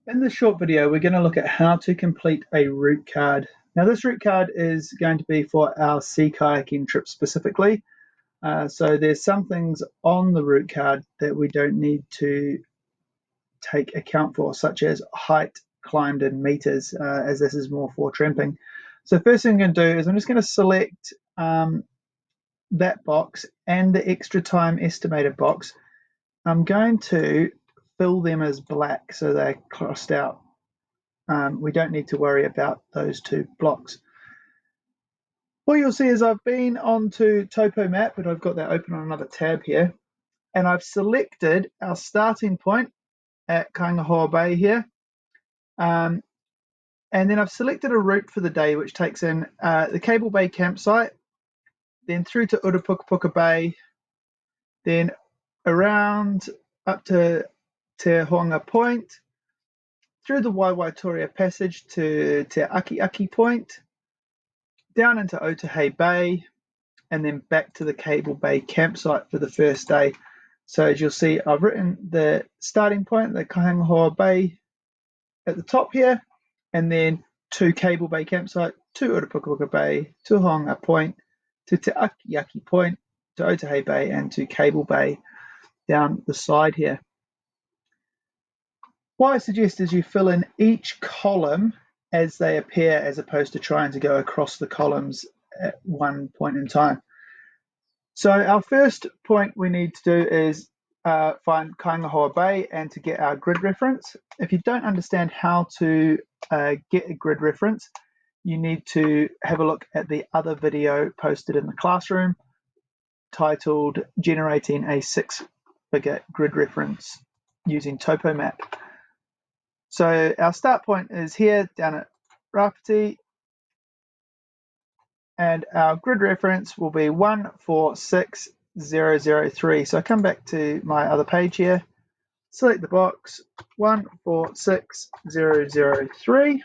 In this short video, we're going to look at how to complete a route card. Now, this route card is going to be for our sea kayaking trip specifically. So there's some things on the route card that we don't need to take account for, such as height climbed in meters, as this is more for tramping. So first thing I'm going to do is I'm just going to select that box and the extra time estimated box. I'm going to fill them as black so they're crossed out. We don't need to worry about those two blocks. What you'll see is I've been onto TopoMap, and I've got that open on another tab here, and I've selected our starting point at Kaingahoa Bay here, and then I've selected a route for the day which takes in the Cable Bay campsite, then through to Urapukapuka Bay, then around up to Te Hoanga Point, through the Waiwaitoria Passage to Te Aki Point, down into Otaheite Bay, and then back to the Cable Bay campsite for the first day. So as you'll see, I've written the starting point, the Kaingahoa Bay at the top here, and then to Cable Bay campsite, to Urapukapuka Bay, to Hoanga Point, to Te Aki Point, to Otaheite Bay, and to Cable Bay down the side here. What I suggest is you fill in each column as they appear, as opposed to trying to go across the columns at one point in time. So our first point we need to do is find Kaingahoa Bay and to get our grid reference. If you don't understand how to get a grid reference, you need to have a look at the other video posted in the classroom titled Generating a Six-Figure Grid Reference using TopoMap. So our start point is here down at Rafiti, and our grid reference will be 146003. So I come back to my other page here, select the box 146003,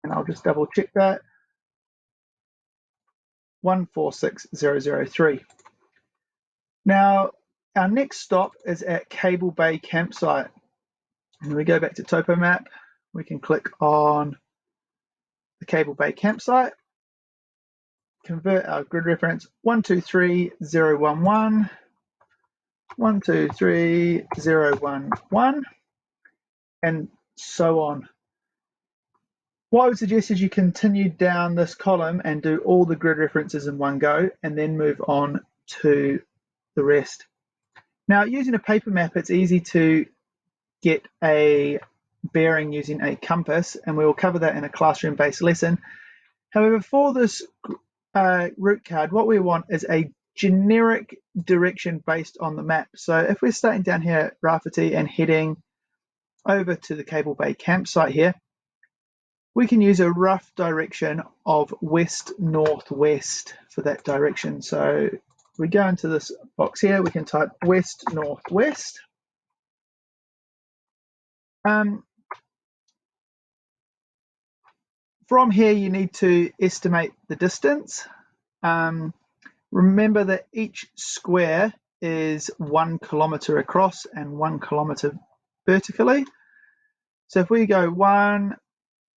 and I'll just double check that, 146003. Now our next stop is at Cable Bay campsite. And we go back to TopoMap, we can click on the Cable Bay campsite, convert our grid reference 123011, 123011, and so on. What I would suggest is you continue down this column and do all the grid references in one go, and then move on to the rest. Now, using a paper map, it's easy to get a bearing using a compass, and we will cover that in a classroom-based lesson. However, for this route card, what we want is a generic direction based on the map. So if we're starting down here at Rafiti and heading over to the Cable Bay campsite here, we can use a rough direction of west-northwest for that direction. So we go into this box here, we can type west-northwest. From here, you need to estimate the distance. Remember that each square is 1 kilometer across and 1 kilometer vertically. So if we go 1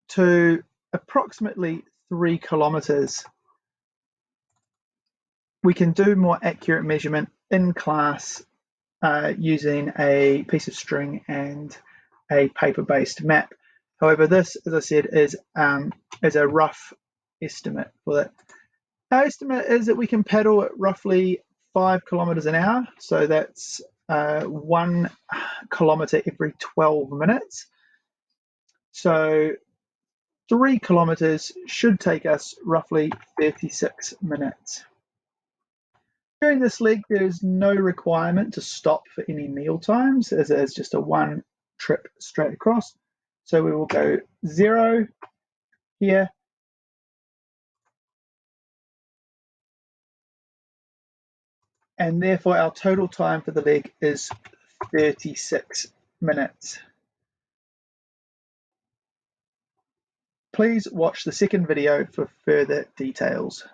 to approximately 3 kilometers, we can do more accurate measurement in class using a piece of string and a paper-based map. However, this, as I said, is a rough estimate for that. Our estimate is that we can paddle at roughly 5 kilometers an hour, so that's 1 kilometer every 12 minutes. So 3 kilometers should take us roughly 36 minutes. During this leg, there is no requirement to stop for any meal times, as it is just a one trip straight across. So we will go 0 here, and therefore our total time for the leg is 36 minutes. Please watch the second video for further details.